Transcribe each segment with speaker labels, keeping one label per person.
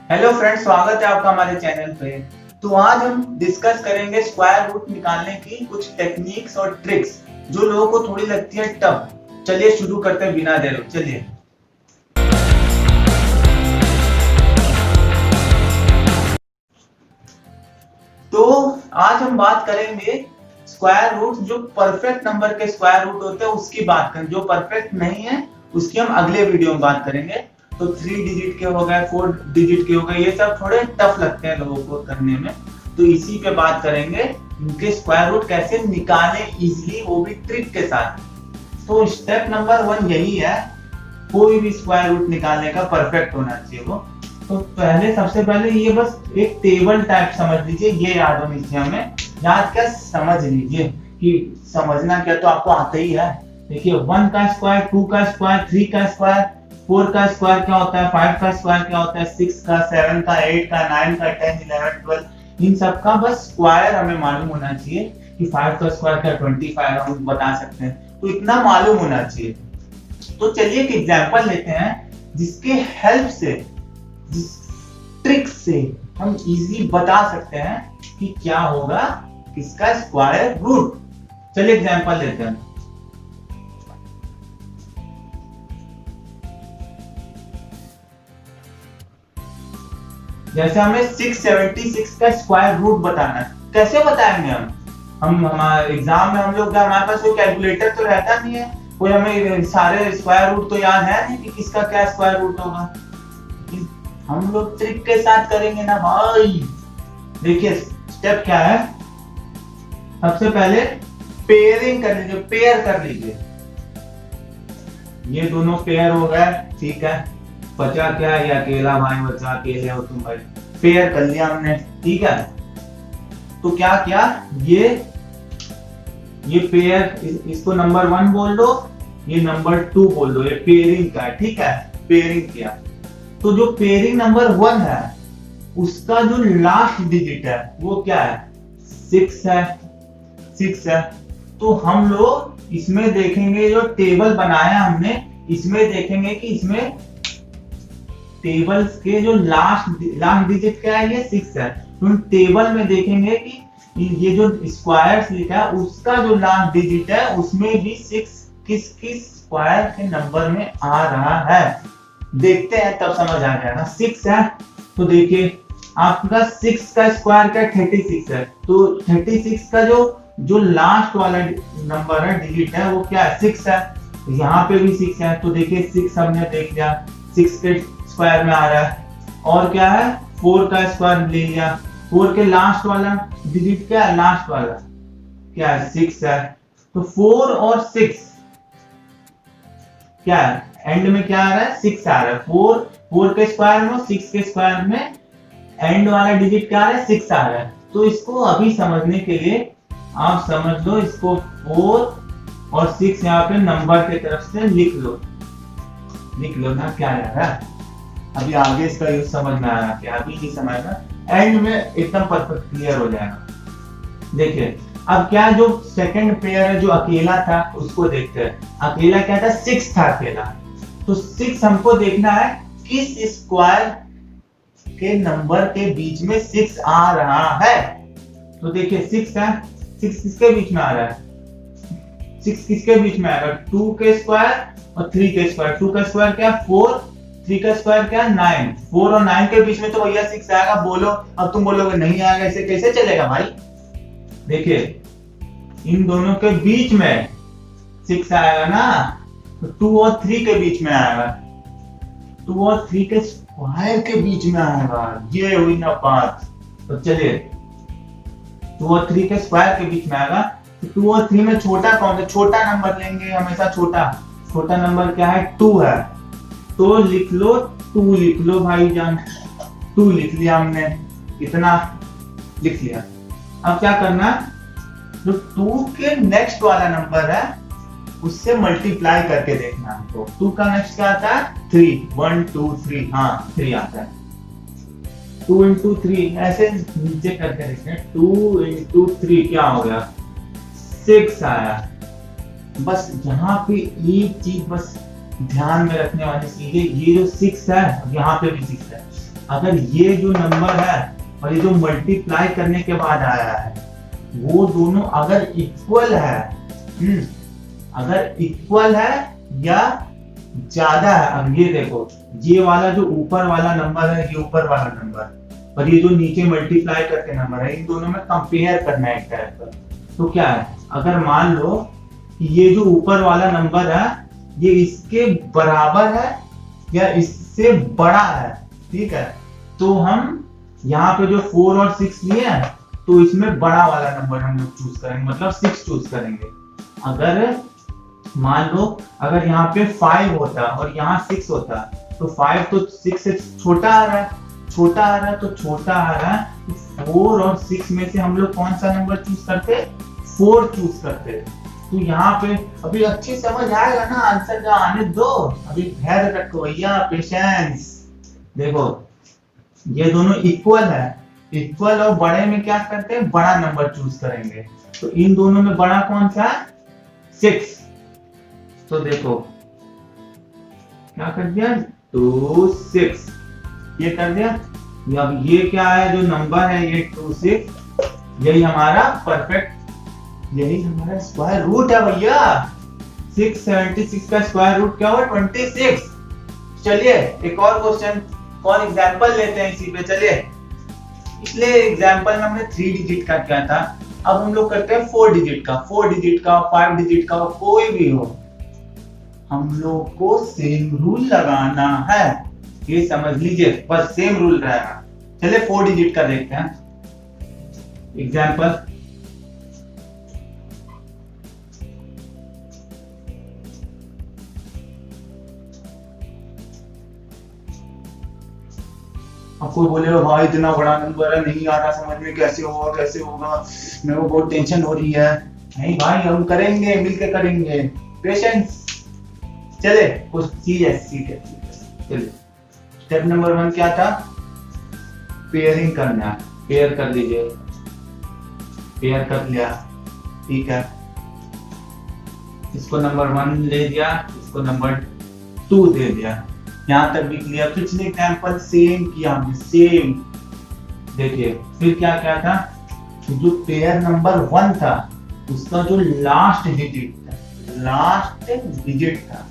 Speaker 1: Hello friends, स्वागत है आपका हमारे चैनल पे। तो आज हम डिस्कस करेंगे स्क्वायर रूट निकालने की कुछ टेक्निक्स और ट्रिक्स जो लोगों को थोड़ी लगती है टफ। चलिए शुरू करते हैं बिना देर। चलिए तो आज हम बात करेंगे स्क्वायर रूट, जो परफेक्ट नंबर के स्क्वायर रूट होते हैं उसकी बात करें। जो परफेक्ट नहीं है उसकी हम अगले वीडियो में बात करेंगे। तो 3 डिजिट के हो गए, 4 डिजिट के हो गए, ये सब थोड़े टफ लगते हैं लोगों को करने में, तो इसी पे बात करेंगे। इनके स्क्वायर रूट कैसे निकालें इजीली, वो भी ट्रिक के साथ। तो स्टेप नंबर 1 यही है, कोई भी स्क्वायर रूट निकालने का परफेक्ट होना चाहिए वो। तो सबसे पहले ये बस एक टेबल टाइप समझ लीजिए, ये याद होनी चाहिए हमें। याद क्या, समझ लीजिए कि समझना क्या तो आपको आता ही है। देखिए 1 का स्क्वायर, 2 का स्क्वायर, 3 का स्क्वायर, 4 का स्क्वायर क्या होता है, 5 का स्क्वायर क्या होता है, 6 का, 7 का, 8 का, 9 का, 10, 11, 12, इन सब का बस स्क्वायर हमें मालूम होना चाहिए कि 5 का स्क्वायर क्या 25 हम बता सकते हैं, तो इतना मालूम होना चाहिए। तो चलिए एक एग्जांपल लेते हैं जिसके हेल्प से, जिस ट्रिक से हम इजी बता सकते हैं कि क्या होगा किसका स्क्वायर रूट। चलिए एग्जांपल लेते हैं। जैसे हमें 676 का स्क्वायर रूट बताना है, कैसे बताएंगे हम हमारे एग्जाम में हम लोग का हमारे पास कोई कैलकुलेटर तो रहता नहीं है, कोई हमें सारे स्क्वायर रूट तो याद है नहीं कि किसका क्या स्क्वायर रूट होगा। हम लोग ट्रिक के साथ करेंगे ना भाई। देखिए स्टेप क्या है, सबसे पहले पेयरिंग कर लीजिए, पेयर कर लीजिए। ये दोनों पेयर हो गए, ठीक है। बचा क्या, ये अकेला भाई बचा, अकेले हो तुम भाई, पेयर कर लिया हमने, ठीक है। तो क्या किया, ये पेयर, इसको नंबर 1 बोल दो, ये नंबर 2 बोल दो, ये पेयरिंग का है, ठीक है। पेयरिंग किया तो जो पेयरिंग नंबर 1 है उसका जो लास्ट डिजिट है वो क्या है, 6 है, 6 है। तो हम लोग इसमें देखेंगे, जो टेबल बनाया हमने इसमें देखेंगे कि इसमें टेबल्स के जो लास्ट डिजिट क्या है, ये 6 है। तो टेबल में देखेंगे कि ये जो स्क्वायर्स लिखा है उसका जो लास्ट डिजिट है उसमें भी 6 किस किस स्क्वायर के नंबर में आ रहा है, देखते हैं तब समझ आ जाएगा। 6 है तो देखिए आपका 6 का स्क्वायर क्या 36 है, तो 36 का जो लास्ट वाला नंबर है, डिजिट है, वो क्या है, 6 है। यहाँ पे भी 6 है, तो देखिए 6 हमने देख लिया, 6 के स्क्वायर में आ रहा है। और क्या है, 4 का स्क्वायर ले लिया, 4 के लास्ट वाला डिजिट क्या है, लास्ट वाला क्या है, 6 है। तो 4 और 6 क्या है, एंड में क्या आ रहा है, 6 आ रहा है। 4 के स्क्वायर में, 6 के स्क्वायर में एंड वाला डिजिट क्या आ रहा है, 6 आ रहा है। तो इसको अभी समझने के लिए आप समझ लो, इसको 4 और 6 यहाँ पे नंबर की तरफ से लिख लो ना, क्या आ रहा है। अभी आगे इसका यूज समझ में आया, क्या अभी नहीं समझना, एंड में एकदम परफेक्ट क्लियर हो जाएगा। देखिए अब क्या, जो सेकंड पेयर है जो अकेला था उसको देखते हैं। अकेला क्या था, 6 था अकेला। तो 6 हमको देखना है किस स्क्वायर के नंबर के बीच में 6 आ रहा है। तो देखिए 6 है, 6 किसके बीच में आ रहा है, 6 किसके बीच में आएगा, 2 के स्क्वायर और 3 के स्क्वायर। 2 का स्क्वायर क्या, 4, 3 का स्क्वायर क्या, 9। 4 और 9 के बीच में तो भैया 6 आएगा। बोलो, अब तुम बोलोगे नहीं आएगा, ऐसे कैसे चलेगा भाई। देखिए इन दोनों के बीच में 6 आएगा ना, तो 2 और 3 के बीच में आएगा, 2 और 3 के स्क्वायर के बीच में आएगा, ये हुई ना बात। तो चलिए 2 और 3 के स्क्वायर के बीच में आएगा। तो 2 और 3 में छोटा कौन सा, छोटा नंबर लेंगे हमेशा, छोटा नंबर क्या है, 2 है। तो लिख लो 2, लिख लो भाईजान, 2 लिख लिया हमने, इतना लिख लिया। अब क्या करना, जो 2 के नेक्स्ट वाला नंबर है उससे मल्टीप्लाई करके देखना हमको। 2 का नेक्स्ट क्या आता है, 3, 1 2 3, हाँ 3 आता है। 2 इंटू 3 ऐसे नीचे करके देखें, 2 इंटू 3 क्या हो गया, 6 आया। बस यहाँ पे एक चीज बस ध्यान में रखने वाली चीज है, ये जो 6 है यहाँ पे भी 6 है, अगर ये जो नंबर है और ये जो मल्टीप्लाई करने के बाद आया है वो दोनों अगर इक्वल है, अगर इक्वल है या ज्यादा है, अब ये देखो ये वाला जो ऊपर वाला नंबर है, ये ऊपर वाला नंबर और ये जो नीचे मल्टीप्लाई करके नंबर है, इन दोनों में कंपेयर करना है एक टाइप का। तो क्या है, अगर मान लो कि ये जो ऊपर वाला नंबर है ये इसके बराबर है या इससे बड़ा है, ठीक है, तो हम यहाँ पे जो 4 और 6 लिए हैं तो इसमें बड़ा वाला नंबर हम लोग चूज करेंगे, मतलब 6 चूज करेंगे। अगर मान लो अगर यहाँ पे 5 होता और यहाँ 6 होता तो 5 तो 6 से छोटा आ रहा है, छोटा आ रहा है, तो छोटा आ रहा है तो 4 और 6 में से हम लोग कौन सा नंबर चूज करते, 4 चूज करते। तो यहाँ पे अभी अच्छी समझ आएगा ना, आंसर का आने दो, अभी धैर्य रखो भैया, पेशेंस। देखो ये दोनों इक्वल है, इक्वल और बड़े में क्या करते हैं, बड़ा नंबर चूज करेंगे। तो इन दोनों में बड़ा कौन सा है, 6। तो देखो क्या कर दिया, 2 6 ये कर दिया। अब ये क्या है, जो नंबर है ये 2 6, यही हमारा परफेक्ट, यही हमारा स्क्वायर रूट है भैया। 676 का स्क्वायर रूट क्या हुआ, 26। चलिए एक और क्वेश्चन और एग्जांपल लेते हैं इसी पे। चलिए पिछले एग्जांपल में हमने 3 डिजिट का किया था, अब हम लोग करते हैं 4 डिजिट का। 4 डिजिट का, 5 डिजिट का, कोई भी हो, हम लोग को सेम रूल लगाना है, ये समझ लीजिए, बस सेम रूल रहेगा। चलिए 4 डिजिट का देखते हैं एग्जांपल। अब कोई बोलेगा भाई इतना बड़ा नंबर है, नहीं आ रहा समझ में, कैसे होगा कैसे होगा, मेरे को बहुत टेंशन हो रही है। नहीं भाई हम करेंगे, मिलकर करेंगे, पेशेंस। चले कुछ चीज ऐसी है। चलिए स्टेप नंबर 1 क्या था, पेयरिंग करना। पेयर कर लीजिए, पेयर कर लिया, ठीक है, इसको नंबर 1 ले दिया, इसको नंबर 2 दे दिया, यहां तक भी क्लियर। पिछले एग्जांपल सेम किया हमने, सेम। देखिए फिर क्या क्या था, जो पेयर नंबर 1 था उसका जो लास्ट डिजिट था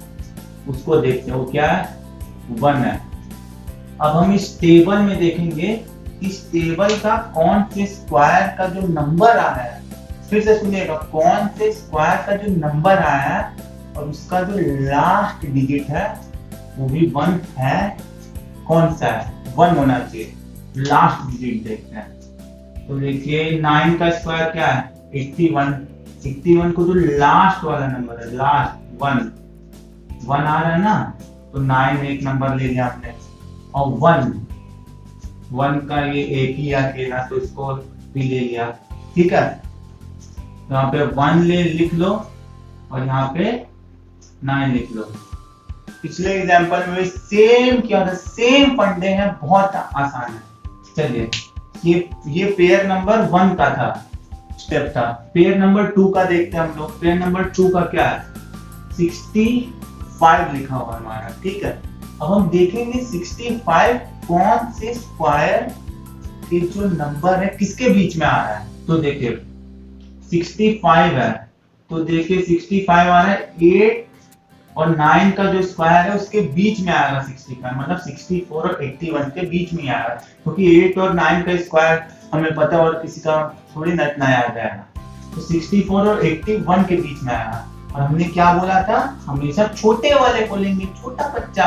Speaker 1: उसको देखते हैं, वो क्या है, 1 है। अब हम इस टेबल में देखेंगे, इस टेबल का कौन से स्क्वायर का जो नंबर आया है, फिर से सुनिएगा, कौन से स्क्वायर का जो नंबर आया है और उसका जो लास्ट डिजिट है वो भी 1 है, कौन सा है, 1 होना चाहिए, लास्ट डिजिट देखते हैं। तो देखिए 9 का स्क्वायर क्या है, 81। 81 को जो लास्ट वाला नंबर है, लास्ट 1 आ रहा है ना, तो 9 एक नंबर ले लिया आपने, और 1 का ये एक ही अकेला, तो इसको भी ले लिया, ठीक है। तो यहाँ पे 1 लिख लो और यहाँ पे 9 लिख लो। पिछले एग्जांपल में सेम किया था, सेम फंडे हैं, बहुत आसान है। चलिए ये पेयर नंबर 1 का था, स्टेप था। पेयर नंबर 2 का देखते हैं हम लोग। पेयर नंबर 2 का क्या है, 65 लिखा हुआ है हमारा, ठीक है। अब हम देखेंगे 65 कौन से स्क्वायर के जो नंबर है किसके बीच में आ रहा है। तो देखिए 65 है, तो देखिए 65 आ रहा है 8 और 9 का जो स्क्वायर है उसके बीच में आएगा 65, मतलब 64 और 81 के बीच में आएगा, क्योंकि 8 और 9 का स्क्वायर हमें पता है और किसी का थोड़ी ना इतना याद आएगा। तो 64 और 81 के बीच में आएगा। और हमने क्या बोला था, हमेशा छोटे वाले को लेंगे, छोटा बच्चा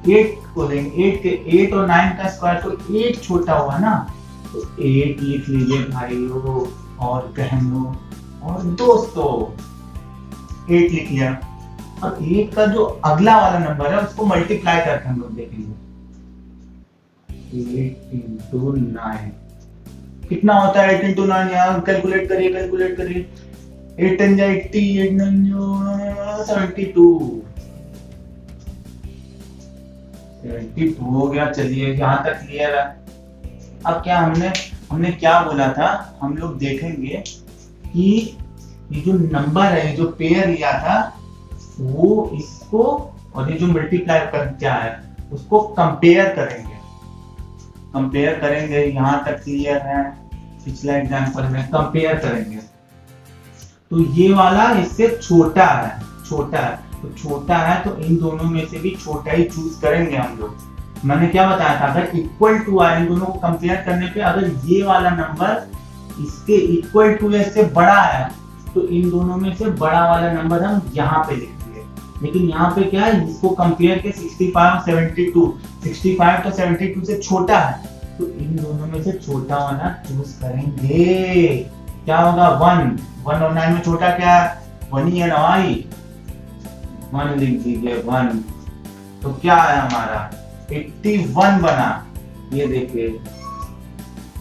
Speaker 1: 8 को लेंगे। 8 और 9 का स्क्वायर, तो 8 छोटा हुआ ना, तो 8 लिख लीजिए भाइयों और बहनों और दोस्तों, 8 लिख लिया। और 8 का जो अगला वाला नंबर है उसको मल्टीप्लाई करके हम लोग देखेंगे, 8 into 9 कितना होता है, 8 into 9, यहाँ कैलकुलेट करिए। 8 10 जा 80, 8 9 जा 72 हो गया। चलिए यहाँ तक क्लियर है। अब क्या हमने क्या बोला था, हम लोग देखेंगे कि ये जो नंबर है, जो पेयर लिया था, वो इसको और ये जो मल्टीप्लाई कर क्या है उसको कंपेयर करेंगे। कंपेयर करेंगे, यहाँ तक क्लियर है, पिछला एग्जांपल में कंपेयर करेंगे तो ये वाला इससे छोटा है, छोटा है, तो छोटा है तो इन दोनों में से भी छोटा ही चूज करेंगे हम लोग। मैंने क्या बताया था, अगर इक्वल टू है, इन दोनों को कंपेयर करने पे अगर ये वाला नंबर इसके इक्वल टू या इससे बड़ा है तो इन दोनों में से बड़ा वाला नंबर हम यहाँ पे लिखेंगे। लेकिन यहाँ पे क्या है, इसको कंपेयर के 65 72, 65 तो 72 से छोटा है तो इन दोनों में से छोटा वाला चूज करेंगे। क्या होगा, 1 और 9 में छोटा क्या है, 1 ही है ना भाई, 1 लिख दीजिए 1। तो क्या है हमारा 81 बना, ये देखिए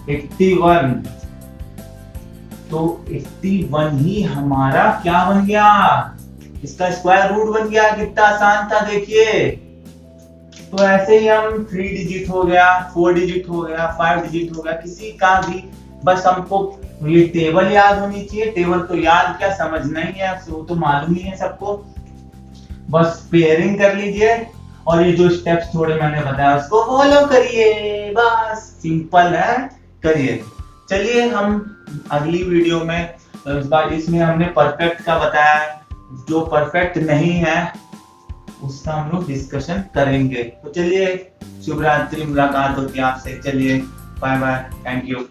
Speaker 1: 81, तो 81 ही हमारा क्या बन गया, इसका स्क्वायर रूट बन गया। कितना आसान था देखिए। तो ऐसे ही हम 3 डिजिट हो गया, 4 डिजिट हो गया, 5 डिजिट हो गया, किसी का भी बस हमको ये टेबल याद होनी चाहिए। टेबल तो याद क्या, समझना ही है, वो तो मालूम ही है सबको। बस पेयरिंग कर लीजिए और ये जो स्टेप्स थोड़े मैंने बताया उसको फॉलो करिए, बस सिंपल है, करिए। चलिए हम अगली वीडियो में इसमें हमने परफेक्ट का बताया, जो परफेक्ट नहीं है उसका हम लोग डिस्कशन करेंगे। तो चलिए, शुभ रात्रि, मुलाकात होती है आपसे। चलिए, बाय बाय, थैंक यू।